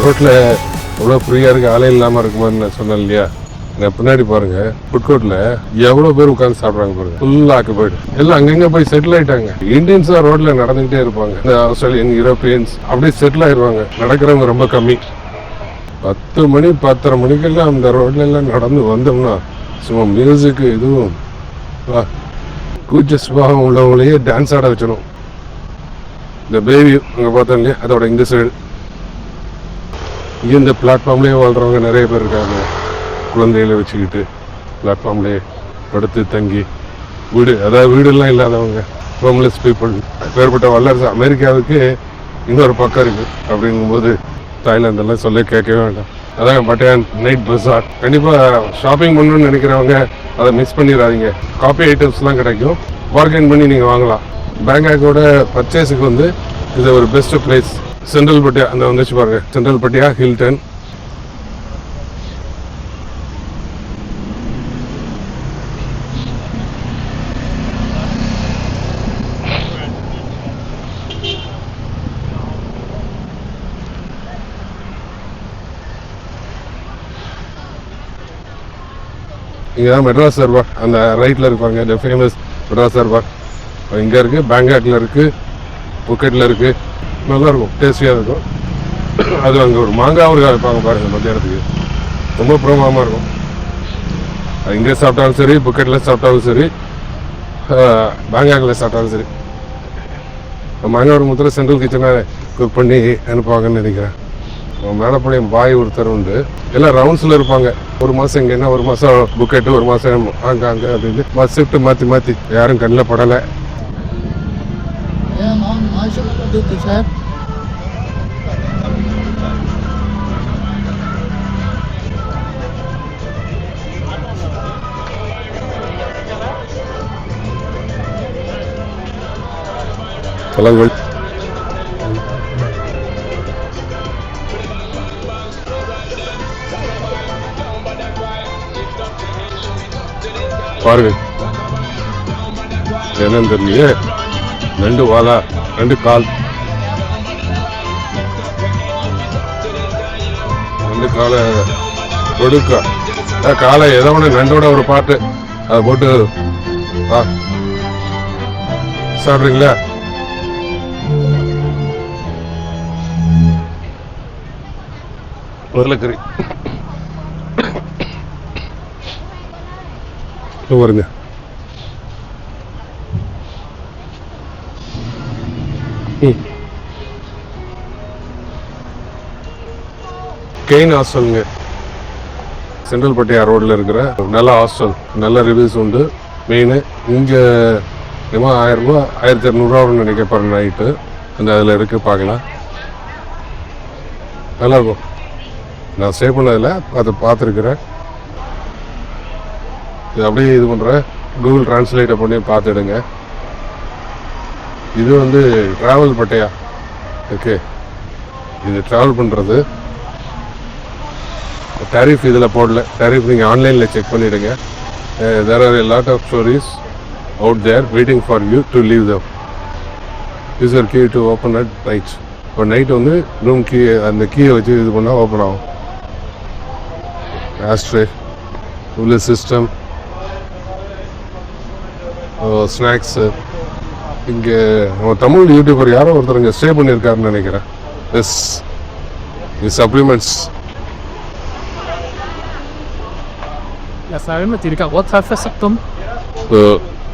ரோட்டில் எவ்வளோ ஃப்ரீயாக இருக்குது, ஆளே இல்லாமல் இருக்குமான்னு நான் சொன்னேன் இல்லையா. நான் பின்னாடி பாருங்க, ஃபுட் கோர்ட்டில் எவ்வளோ பேர் உட்காந்து சாப்பிட்றாங்க பாருங்க, ஃபுல்லாக ஆக்குபைடு. எல்லாம் அங்கங்கே போய் செட்டில் ஆகிட்டாங்க. இந்தியன்ஸ் தான் ரோட்டில் நடந்துகிட்டே இருப்பாங்க, இந்த ஆஸ்திரேலியன், யூரோப்பியன்ஸ் அப்படியே செட்டில் ஆயிடுவாங்க. நடக்கிறவங்க ரொம்ப கம்மி. 10 மணி 10:30 மணிக்கெல்லாம் அந்த ரோட்ல எல்லாம் நடந்து வந்தோம்னா சும்மா மியூசிக்கு இதுவும் கூச்ச சுபாவம் உள்ளவங்களையே டான்ஸ் ஆட வச்சிடும். இந்த பேபி அங்கே பார்த்தோம் இல்லையா, அதோட இந்த சைடு இங்கே இந்த பிளாட்ஃபார்ம்லேயே வாழ்கிறவங்க நிறைய பேர் இருக்காங்க. குழந்தைகளை வச்சுக்கிட்டு பிளாட்ஃபார்ம்லேயே படுத்து தங்கி வீடு, அதாவது வீடெல்லாம் இல்லாதவங்க, ஹோம்லெஸ் பீப்புள். பேர்பட்ட வல்லரசு அமெரிக்காவுக்கு இன்னொரு பக்கம் இருக்குது. அப்படிங்கும்போது தாய்லாந்தெல்லாம் சொல்ல கேட்கவே வேண்டாம். அதான் பட்டையான் நைட் பஸார். கண்டிப்பாக ஷாப்பிங் பண்ணணும்னு நினைக்கிறவங்க அதை மிஸ் பண்ணிடாதீங்க. காப்பி ஐட்டம்ஸ்லாம் கிடைக்கும், பார்கெயின் பண்ணி நீங்கள் வாங்கலாம். பேங்காக்கோட பர்ச்சேஸுக்கு வந்து இது ஒரு பெஸ்ட் பிளேஸ். சென்ட்ரல் பட்டியா அந்த வந்துச்சு பாருங்க, சென்ட்ரல் பட்டியா, ஹில்டன். இங்கே தான் மெட்ராஸ் சர்பாக், அந்த ரைட்டில் இருப்பாங்க, இந்த ஃபேமஸ் மெட்ராஸ் சர்பாக் இங்கே இருக்குது. பேங்காக்கில் இருக்குது, புக்கெட்டில் இருக்குது. நல்லாயிருக்கும், டேஸ்டியாக இருக்கும். அது அங்கே ஒரு மாங்காய் ஊறுகாய் வைப்பாங்க பாருங்கள் மத்தியானத்துக்கு, ரொம்ப பிரமாதமாக இருக்கும். அது இங்கே சாப்பிட்டாலும் சரி, புக்கெட்டில் சாப்பிட்டாலும் சரி, பேங்காக்கில் சாப்பிட்டாலும் சரி. மாங்காய் ஒரு முத்திர சென்ட்ரல் கிச்சனாக குக் பண்ணி அனுப்புவாங்கன்னு நினைக்கிறேன். மேலப்பாளையம் பாய் ஒருத்தர் உண்டு, எல்லாம் ரவுண்ட்ஸில் இருப்பாங்க. ஒரு மாதம் எங்கன்னா, ஒரு மாதம் புக்கெட்டு, ஒரு மாதம் அங்கே அங்கே அப்படின்னு ஷிஃப்ட் மாற்றி மாற்றி யாரும் கண்ணில் படலை. பழங்கள் பாருங்க, என்னன்னு தெரியலையே. 2 வாலா 2 கால், 2 காலை கொடுக்கா காலை ஏதோ ஒன்று நண்டோட ஒரு பாட்டு அதை போட்டு சாப்பிட்றீங்களா? உருளைக்கறி பாருங்க. கெயின் ஹாஸ்டலுங்க, சென்ட்ரல் பட்டியா ரோட்ல இருக்கிற நல்ல ஹாஸ்டல். நல்ல ரிவ்யூஸ் உண்டு. மெயின் இங்கே 1000 ரூபா 1200 நினைக்க போகிற நைட்டு. அந்த அதில் இருக்கு, பார்க்கலாம். நல்லாயிருக்கும். நான் ஸ்டே பண்ணதில் பார்த்துருக்குறேன். இது அப்படியே இது பண்ணுறேன், கூகுள் டிரான்ஸ்லேட்டை பண்ணி பார்த்துடுங்க. இது வந்து ட்ராவல் பட்டையா. ஓகே, இது ட்ராவல் பண்ணுறது. டேரிஃப் இதில் போடல, டேரிஃப் நீங்கள் ஆன்லைனில் செக் பண்ணிவிடுங்க. There are a lot of stories out there waiting for you to leave them. Use your key to open at night. இப்போ நைட் வந்து ரூம் கீ, அந்த கீயை வச்சு இது பண்ணால் ஓப்பன் ஆகும். ஆஸ்ட்ரே உள்ள சிஸ்டம், ஸ்நாக்ஸு. இங்கே நம்ம தமிழ் யூடியூபர் யாரோ ஒருத்தர் இங்கே ஸ்டே பண்ணியிருக்காருன்னு நினைக்கிறேன். Yes, supplements. Ja, sagen wir, die WhatsApp versagt.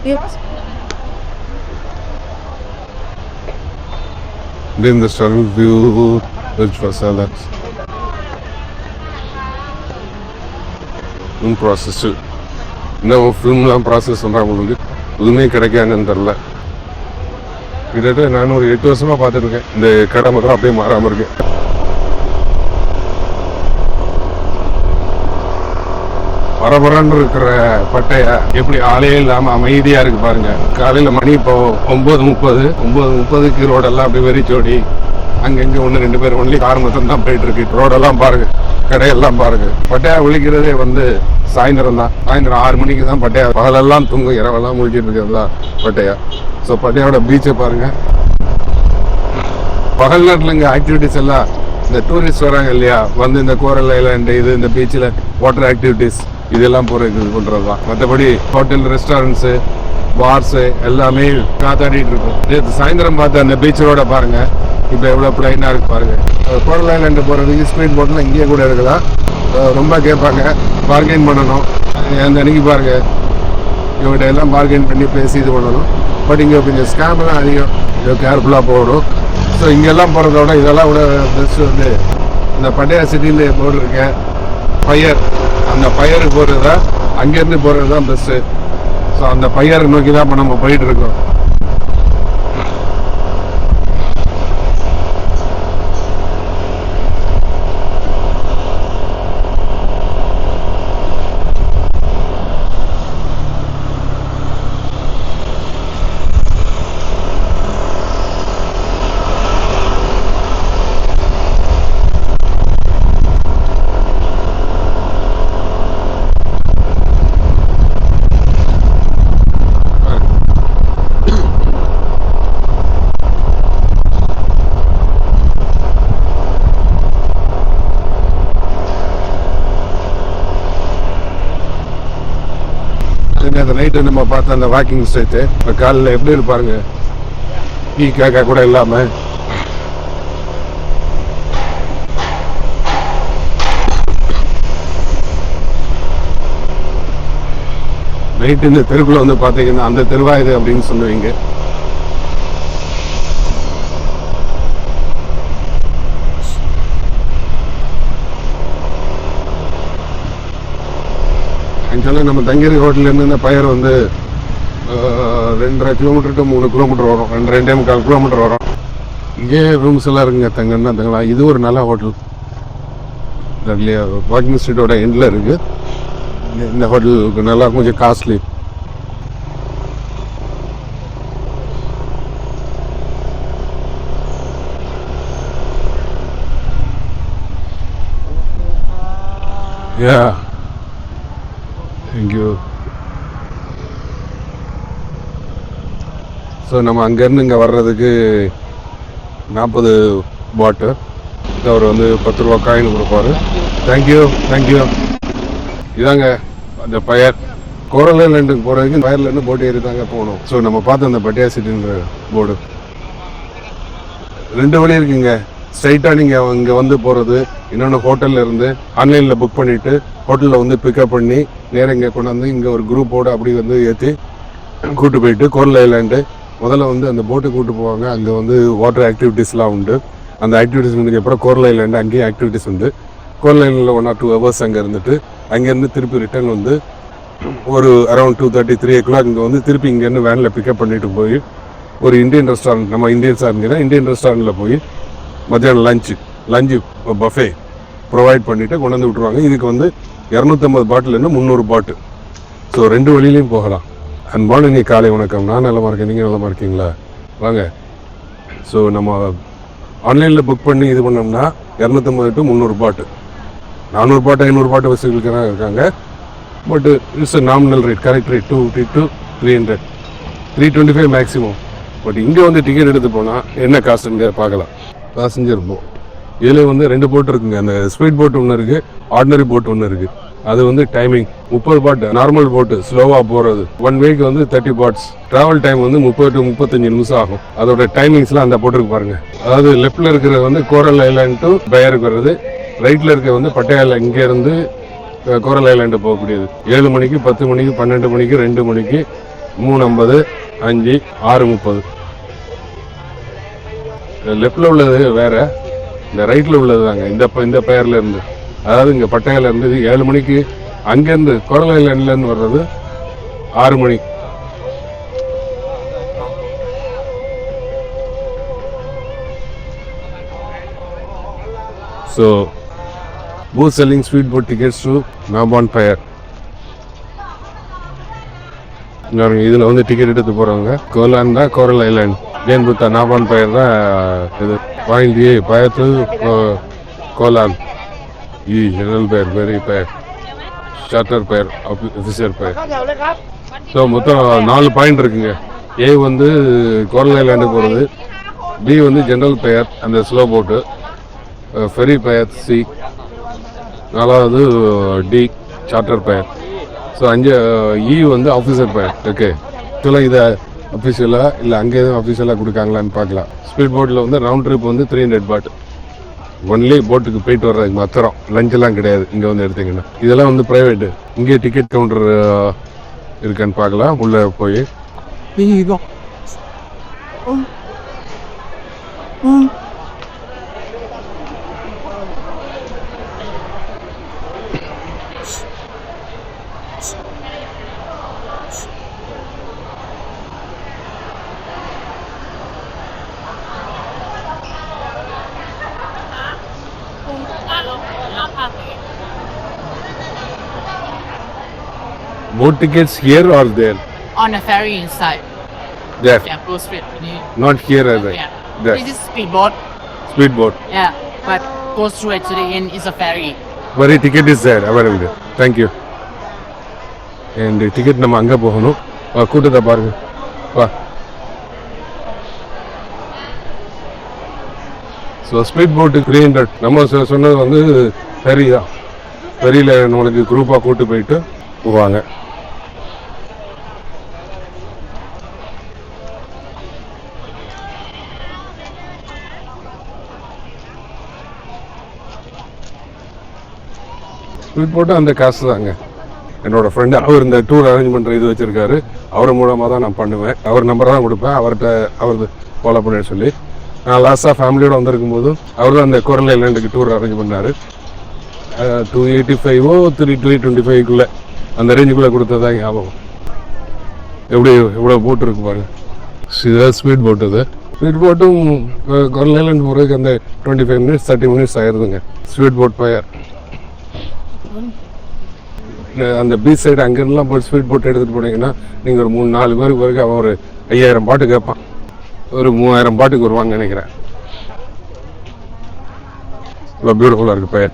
Yes. Then the struggle view, which was that in process. இன்னும் ஃபிலிம்லாம் ப்ராசஸ் பண்ணுறாங்களுக்கு எதுவுமே கிடைக்காதுன்னு தெரில. கிட்டத்தட்ட நான் ஒரு 8 வருஷமாக பார்த்துருக்கேன். இந்த கடை மட்டும் அப்படியே மாறாமல் இருக்கேன். பரபரன்னு இருக்கிற பட்டையா எப்படி ஆளே இல்லாமல் அமைதியாக இருக்கு பாருங்க. காலையில் மணி இப்போ 9:30 ரோடெல்லாம் அப்படி வெறிச்சோடி அங்கங்கே 1-2 பேர் ஒன்லி கார் மட்டும் தான் போயிட்டு இருக்கு. ரோடெல்லாம் பாருங்க, கடையெல்லாம் பாருங்க. பட்டையா விழிக்கிறதே வந்து சாயந்தரம் தான். சாயந்தரம் 6 மணிக்கு தான் பட்டையா. பகலெல்லாம் தூங்கும், இரவெல்லாம் முழிச்சிட்டு இருக்கிறது தான் பட்டையா. ஸோ பட்டையாவோட பீச்சை பாருங்க. பகல் நேரத்தில் இங்கே ஆக்டிவிட்டிஸ் எல்லாம் இந்த டூரிஸ்ட் வராங்க இல்லையா, வந்து இந்த கோரல் ஐலாண்டு இது இந்த பீச்சில் வாட்டர் ஆக்டிவிட்டீஸ் இதெல்லாம் போகிறதுக்கு இது பண்ணுறது தான். மற்றபடி ஹோட்டல், ரெஸ்டாரண்ட்ஸு, பார்ஸு எல்லாமே காத்தாடிட்டு இருக்கும். நேற்று சாயந்தரம் பார்த்த அந்த பீச் ரோட பாருங்க, இப்போ எவ்வளோ பிளைனாக இருக்கு பாருங்க. கோரல் ஐலாண்டு போகிறதுக்கு ஸ்பீட் போட்லாம் இங்கேயே கூட இருக்குதான். ரொம்ப கேட்பாங்க, பார்கெயின் பண்ணணும். அந்த அன்னைக்கு பாருங்க, இவங்ககிட்ட எல்லாம் பார்கெயின் பண்ணி பேசி இது பண்ணணும். பட் இங்கே கொஞ்சம் ஸ்கேம்லாம் அதிகம், கேர்ஃபுல்லாக போகணும். ஸோ இங்கெல்லாம் போகிறதோட இதெல்லாம் விட பெஸ்ட்டு வந்து இந்த பட்டையா சிட்டின்னு போர்டு இருக்கேன் பையர், அந்த பையருக்கு போகிறது தான், அங்கேருந்து போகிறது தான் பெஸ்ட்டு. ஸோ அந்த பையரை நோக்கி தான் இப்போ நம்ம போயிட்டு இருக்கோம். அந்த நைட்டு நம்ம பார்த்த அந்த வாக்கிங் ஸ்ட்ரீட்டு இப்போ காலையில் எப்படி இருப்பாருங்க, டீ காக்கா கூட இல்லாமல். நைட்டு இந்த தெருக்குள்ள வந்து பார்த்தீங்கன்னா அந்த தெருவா இது அப்படின்னு சொல்லுவீங்க. ஆக்சுவலாக நம்ம தங்கியிருக்க ஹோட்டல்லேருந்து இந்த பயர் வந்து 2.5 கிலோமீட்டர் டு 3 கிலோமீட்டர் வரும், 2.5 கிலோமீட்டர் வரும். இங்கே ரூம்ஸ் எல்லாம் இருக்குங்க, தங்கன்னா தங்கலாம். இது ஒரு நல்ல ஹோட்டல் இல்லையா, வாக்கிங் ஸ்ட்ரீட்டோட எண்டில் இருக்குது. இந்த ஹோட்டலுக்கு நல்லா கொஞ்சம் costly. Yeah. Thank you. So நம்ம அங்கேருந்து இங்கே வர்றதுக்கு 40 பாட்டு அவர் வந்து 10 ரூபா காயின் கொடுப்பாரு. தேங்க்யூ. இதாங்க அந்த பயர். கோரல் ஐலாண்டுக்கு போகிறதுக்கு பயர்லேருந்து போட்டு ஏறி தாங்க போகணும். ஸோ நம்ம பார்த்த அந்த பட்டையா சிட்டின்ற போர்டு 2 வழி இருக்குங்க. ஸ்ட்ரைட்டாக நீங்கள் இங்கே வந்து போகிறது, இன்னொன்று ஹோட்டலில் இருந்து ஆன்லைனில் புக் பண்ணிவிட்டு ஹோட்டலில் வந்து பிக்கப் பண்ணி நேராக இங்கே கொண்டாந்து இங்கே ஒரு குரூப்போடு அப்படி வந்து ஏற்றி கூட்டு போயிட்டு கோரல் ஐலாண்டு முதல்ல வந்து அந்த போட்டு கூட்டு போவாங்க. அங்கே வந்து வாட்டர் ஆக்டிவிட்டீஸ்லாம் உண்டு. அந்த ஆக்டிவிட்டீஸ் முடிஞ்சப்பறம் கோரல் ஐலாண்டு அங்கேயும் ஆக்டிவிட்டீஸ் உண்டு. கோரல் ஐலாண்டில் 1 or 2 hours அங்கே இருந்துட்டு அங்கேருந்து திருப்பி ரிட்டர்ன் வந்து ஒரு அரௌண்ட் 2:30, 3 o'clock இங்கே வந்து திருப்பி இங்கேருந்து வேனில் பிக்கப் பண்ணிட்டு போய் ஒரு இந்தியன் ரெஸ்டாரண்ட், நம்ம இந்தியன்ஸாக இருந்தீங்கன்னா இந்தியன் ரெஸ்டாரண்ட்டில் போய் மத்தியானம் லஞ்சு பஃபே ப்ரொவைட் பண்ணிவிட்டு கொண்டு வந்து விட்ருவாங்க. இதுக்கு வந்து 250 பாட்டிலேருந்து 300 பாட்டு. ஸோ 2 வழியிலையும் போகலாம். அன்பான நீ காலை வணக்கம். நான் நலமாக இருக்கேன், நீங்கள் நலமாக இருக்கீங்களா? வாங்க. ஸோ நம்ம ஆன்லைனில் புக் பண்ணி இது பண்ணோம்னா 250 to 300 பாட்டு, 400 பாட்டு 500 பாட்டு வசதிகளுக்கு தான் இருக்காங்க. But it's a nominal rate, correct rate 250 to 300, 325 maximum. But இங்கே வந்து டிக்கெட் எடுத்து போனால் என்ன காசுங்க பார்க்கலாம். பேசஞ்சர் போட் இதில் வந்து 2 போட்டு இருக்குங்க. அந்த ஸ்பீட் போட் ஒன்று இருக்குது, ஆர்டினரி போட் ஒன்று இருக்குது. அது வந்து டைமிங் 30 பாட்டு. நார்மல் போட்டு ஸ்லோவாக போகிறது 1 வேக்கு வந்து 30 பாட்ஸ். ட்ராவல் டைம் வந்து 30 to 35 நிமிஷம் ஆகும். அதோட டைமிங்ஸ்லாம் அந்த போட்டுருக்கு பாருங்க. அதாவது லெஃப்டில் இருக்கிறது வந்து கோரல் ஐலாண்ட் டு பயருக்கு வருது, ரைட்டில் இருக்கிறது வந்து பட்டையா இங்கேருந்து கோரல் ஐலாண்டு போகக்கூடியது. 7 மணிக்கு, 10 மணிக்கு, 12 மணிக்கு, 2 மணிக்கு, 3:50, 5, 6:30. லெஃப்டில் உள்ளது வேற, இந்த ரைட்டில் உள்ளது தாங்க இந்த பெயர்ல இருந்து. அதாவது இங்கே பட்டையில இருந்து 7 மணிக்கு, அங்கேருந்து கோரல் ஐலாண்ட்லேருந்து வர்றது 6 மணி. So booth selling speedboat tickets to Nabon Pier. இதில் வந்து டிக்கெட் எடுத்து போகிறவங்க கோலான் தான் கோரல் ஐலாண்ட், ஜெயின் புத்தா நாபான் பயர் தான் இது. பாயிண்ட் ஏ பயத்து கோலான் E general pier, ferry pier, charter pier, officer pier. So மொத்தம் 4 பாயிண்ட் இருக்குங்க. ஏ வந்து கோரல் ஐலாண்டு போகிறது, பி வந்து ஜெனரல் பயர் அந்த ஸ்லோ போட்டு, ஃபெரி பெயர் சி, 4வது D charter pier. So 5 E வந்து ஆஃபீஸர் பெயர். ஓகே, ஆக்சுவலாக இதை அஃபிஷியலாக இல்லை அங்கே எதுவும் அஃபிஷியலாக கொடுக்காங்களான்னு பார்க்கலாம். ஸ்பீட் போட்டில் வந்து ரவுண்ட் ட்ரிப் வந்து 300 பாட். ஒன்லி போட்டுக்கு போயிட்டு வர்றதுக்கு மாத்திரம், லஞ்செல்லாம் கிடையாது. இங்கே வந்து எடுத்தீங்கன்னா இதெல்லாம் வந்து ப்ரைவேட்டு. இங்கே டிக்கெட் கவுண்டர் இருக்கான்னு பார்க்கலாம். உள்ளே போய் boat tickets here or there? On a ferry inside. There. Yeah, go straight. Not here, I think. Yeah. There. This is speedboat. Speedboat. Yeah, but goes through actually in is a ferry. Very ticket is there available. Thank you. And ticket நம்ம அங்கே போகணும். கூட்டத்தை பாருங்க. வா. So speed போட்டு 300. நம்ம சொன்னது வந்து ஃபெரி தான். ஃபெரியில் நம்மளுக்கு குரூப்பாக கூட்டு போயிட்டு போவாங்க. ஸ்பீட் போட்டு அந்த காசு தாங்க. என்னோட ஃப்ரெண்டு அவர் இந்த டூர் அரேஞ்ச் பண்ணுற இது வச்சுருக்காரு. அவர் மூலமாக தான் நான் பண்ணுவேன். அவர் நம்பர் தான் கொடுப்பேன். அவர்கிட்ட அவர் ஃபாலோ பண்ண சொல்லி நான் லாஸ்ட்டாக ஃபேமிலியோடு வந்திருக்கும் போதும் அவர் தான் அந்த கோரல் ஐலாண்டுக்கு டூர் அரேஞ்ச் பண்ணார். 285 325 அந்த ரேஞ்சுக்குள்ளே கொடுத்ததான் ஞாபகம். எப்படி எவ்வளோ போட் இருக்கு பாருங்க. ஸ்பீட் போட் அது. ஸ்பீட் போட்டும் கோரல் ஐலாண்டு போகிறதுக்கு அந்த 25 minutes 30 minutes ஆயிடுதுங்க. ஸ்பீட் போட் பயர் அந்த பீச் சைடு அங்கெல்லாம் போய் ஸ்பீட் போட் எடுத்துகிட்டு போனீங்கன்னா நீங்கள் ஒரு 3-4 பேருக்கு வரைக்கும் அவன் ஒரு 5000 பாட்டு கேட்பான். ஒரு 3000 பாட்டுக்கு வருவாங்க நினைக்கிறேன். ரொம்ப பியூட்டிஃபுல்லாக இருக்குது பெயர்.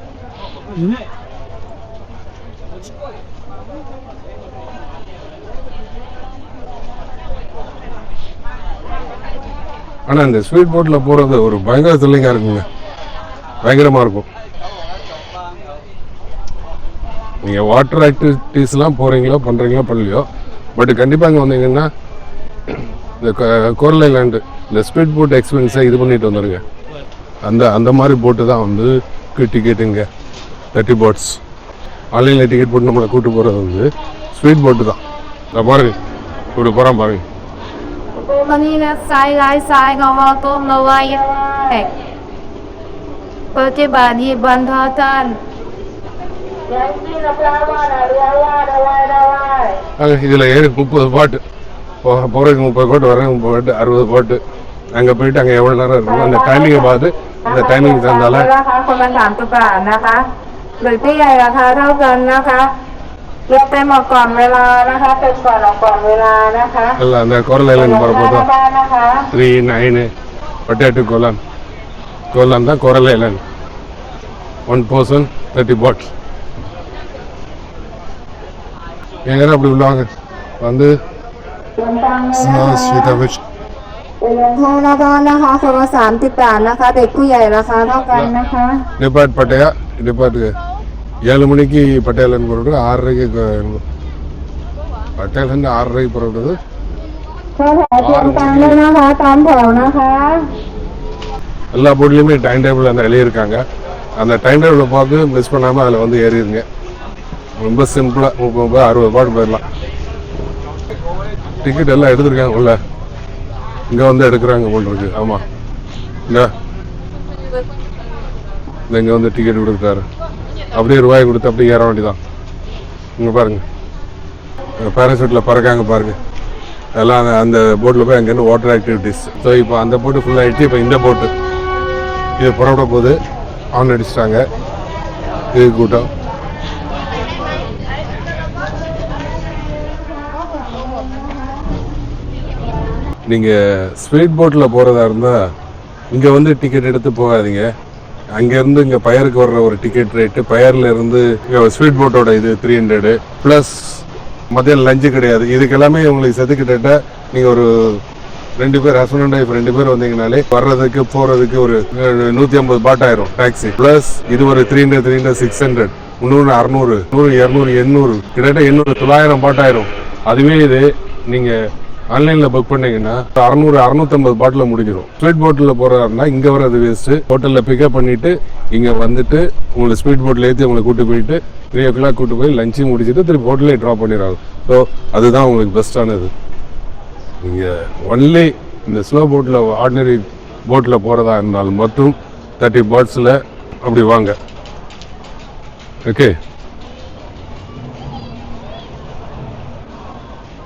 ஆனால் இந்த ஸ்பீட் போட்டில் போகிறது ஒரு பயங்கர த்ரில்லிங்காக இருக்குங்க. பயங்கரமாக இருக்கும். நீங்கள் வாட்டர் ஆக்டிவிட்டீஸ்லாம் போகிறீங்களோ பண்ணுறீங்களோ பண்ணலையோ, பட் கண்டிப்பாக அங்கே வந்தீங்கன்னா இந்த கோரல் ஐலாண்டு இந்த ஸ்பீட் போட் எக்ஸ்பீரியன்ஸை இது பண்ணிட்டு வந்துடுங்க. அந்த மாதிரி போட்டு தான் வந்து டிக்கெட்டுங்க. 30 போட்ஸ் ஆன்லைனில் டிக்கெட் போட்டு நம்மளை கூப்பிட்டு போகிறது வந்து ஸ்பீட் போட்டு தான். நான் பாருங்க இப்படி போகிறான் பாருங்க. இதில் 30 பாட்டு போகிறதுக்கு 30 பாட்டு வரேன், 30 பாட்டு 60 பாட்டு. அங்கே போயிட்டு அங்கே எவ்வளோ நேரம் இருக்கும் அந்த டைமிங்கை பார்த்து அந்த டைமிங் தந்தாலหรือที่ใหญ่ราคาเท่ากันนะคะเลือกเต็มออกก่อนเวลานะคะเต็มก่อนออกก่อนเวลานะคะ இல்லை அந்த கோரல் ஐலாண்ட் போகிறப்போ தான் 3-9 பட்டாட்டு கோலான் தான் கோரல் ஐலாண்ட். 1 person 30 பாட். எங்கே அப்படி உள்ளாங்க வந்து ஸ்வீட்டாவிச் โทรนะคะคนละ30 บาทนะคะเด็กผู้ใหญ่ราคาเท่ากันนะคะ டிபார்ட் பட்டையா டிபார்ட்டுக்கு 7 மணிக்கு பட்டையிலேருந்து புறப்பட்டு 6:30க்கு பட்டையிலேருந்து 6:30க்கு புறப்படுது. เข้าแถวเตรียมตังค์ด้วยนะคะตามแถวนะคะ எல்லா போட்லேயுமே டைம் டேபிள் அந்த எழுதியிருக்காங்க. அந்த டைம் டேபிளை பார்த்து மிஸ் பண்ணாமல் அதில் வந்து ஏறிடுங்க. ரொம்ப சிம்பிளாக 30-60 பாட்டு போயிடலாம். டிக்கெட் எல்லாம் எடுத்துருக்காங்க உள்ள. இங்கே வந்து எடுக்கிறாங்க போல் இருக்கு. ஆமாம், இங்கே வந்து டிக்கெட் கொடுத்துட்டாரு. அப்படியே ரூபாய் கொடுத்து அப்படியே ஏற வேண்டியதான். இங்கே பாருங்க பேராசூட்டில் பறக்காங்க பாருங்க. எல்லாம் அந்த போட்டில் போய் அங்கேருந்து வாட்டர் ஆக்டிவிட்டீஸ். ஸோ இப்போ அந்த போட்டு ஃபுல்லாக ஆகிடுச்சு. இப்போ இந்த போட்டு இது புறப்பட போது ஆன் அடிச்சிட்டாங்க. இது கூட்டம். நீங்கள் ஸ்பீட் போட்டில் போகிறதா இருந்தால் இங்கே வந்து டிக்கெட் எடுத்து போகாதீங்க. அங்கேருந்து இங்கே பயருக்கு வர்ற ஒரு டிக்கெட் ரேட்டு, பயரில் இருந்து ஸ்பீட் போட்டோட இது 300 ப்ளஸ் மதியம் லஞ்சு கிடையாது. இதுக்கு எல்லாமே உங்களுக்கு செதுக்கிட்ட நீங்கள் ஒரு 2 பேர் ஹஸ்பண்ட் அண்ட் ஒய்ஃப் 2 பேர் வந்தீங்கனாலே வர்றதுக்கு போறதுக்கு ஒரு 150 பாட் ஆயிரும் டாக்ஸி. பிளஸ் இது ஒரு 300 600 300 600 100 200 800 கிட்டத்தட்ட 800 900 பாட் ஆயிரும். அதுவே இது நீங்க ஆன்லைன்ல புக் பண்ணீங்கன்னா 600 650 பாட்டில முடிஞ்சிடும். ஸ்பீட் போட்ல போறாருன்னா இங்க வர்றது வேஸ்ட். ஹோட்டல்ல பிக்கப் பண்ணிட்டு இங்க வந்துட்டு உங்களை ஸ்பீட் போட்ல ஏற்றி உங்களை கூட்டு போயிட்டு 3 o'clock கூட்டு போய் லஞ்சையும் முடிச்சுட்டு திருப்பி ஹோட்டலே ட்ராப் பண்ணிடுறாங்க. ஸோ அதுதான் உங்களுக்கு பெஸ்டானது. நீங்க ஒன்லி இந்த ஸ்லோ போட்ல ஆர்டினரி போட்ல போறதா இருந்தாலும் மட்டும் 30 பாட்ஸ்ல அப்படி வாங்க. ஓகே.